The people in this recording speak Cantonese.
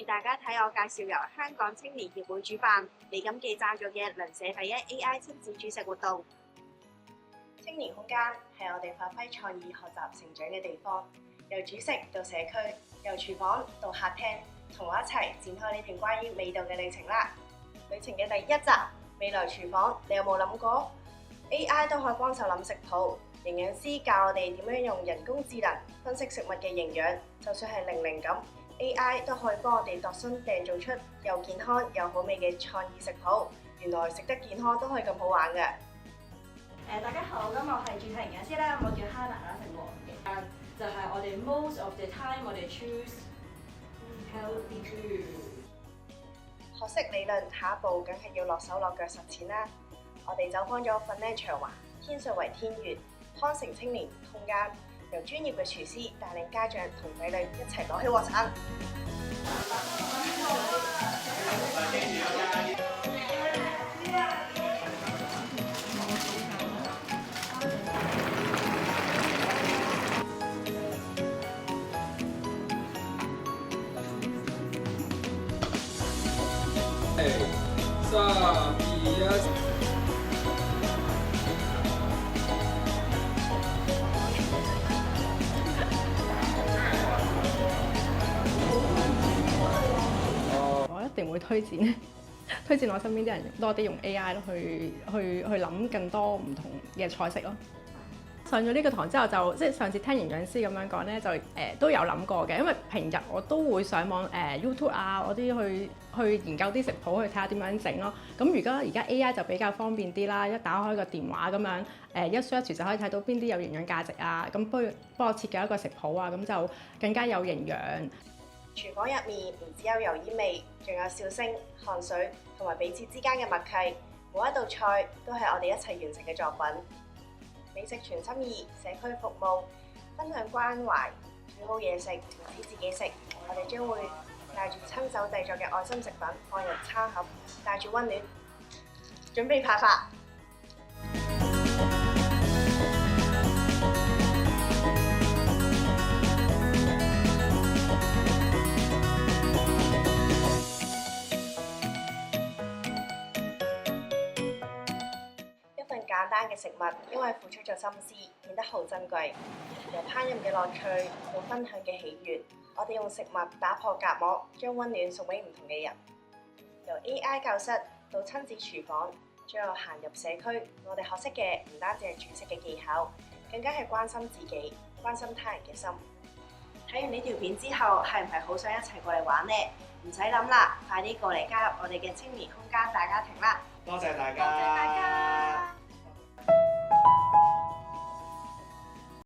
大家睇我介紹由香港青年協會主辦、李錦記贊助嘅鄰舍第一 AI 親子煮食活動。青年空間係我哋發揮創意、學習、成長嘅地方。由煮食到社區，由廚房到客廳，同我一齊展開呢段關於味道嘅旅程啦！旅程嘅第一集，未來廚房，你有冇諗過 AI 都可以幫手諗食譜？營養師教我哋點樣用人工智能分析食物嘅營養，就算係零零咁 AI 都可以幫我哋度身訂造出又健康又好味嘅創意食譜。原來食得健康都可以咁好玩嘅。大家好，咁我係主題營養師啦，我叫 Hannah 啦，姓黃嘅。就係我哋 most of the time 我哋 choose healthy food。學識理論，下一步梗係要落手落腳實踐啦。我哋走訪咗粉嶺長華、天水圍天悅、康城青年空間，由專業嘅廚師帶領家長同仔女一齊攞起鑊鏟。3、2、1。我一定會推薦我身邊啲人多啲用 AI 咯，去諗更多唔同嘅菜式咯。上咗呢個堂之後就即係上次聽營養師咁樣講咧，就都有諗過嘅，因為平日我都會上網YouTube 啊嗰啲去研究啲食譜，去睇下點樣整咯。咁而家 AI 就比較方便啲啦，一打開個電話咁樣一 search 就可以睇到邊啲有營養價值啊，咁幫我設計一個食譜啊，咁就更加有營養。廚房入面唔只有油煙味，仲有笑聲、汗水同埋彼此之間嘅默契。每一道菜都係我哋一齊完成嘅作品。美食全心意，社區服務，分享關懷，煮好嘢食，唔止自己食。我哋將會帶住親手製作嘅愛心食品放入餐盒，帶住溫暖，準備派發。簡單嘅食物，因為付出咗心思，變得好珍貴。由烹飪嘅樂趣到分享嘅喜悅，我哋用食物打破隔膜，將溫暖送俾唔同嘅人。由 AI 教室到親子廚房，最後行入社區，我哋學識嘅唔單止係煮食嘅技巧，更加係關心自己、關心他人嘅心。睇完呢條片之後，係唔係好想一齊過嚟玩呢？唔使諗啦，快啲過嚟加入我哋嘅青年空間大家庭啦！多謝大家。多謝大家。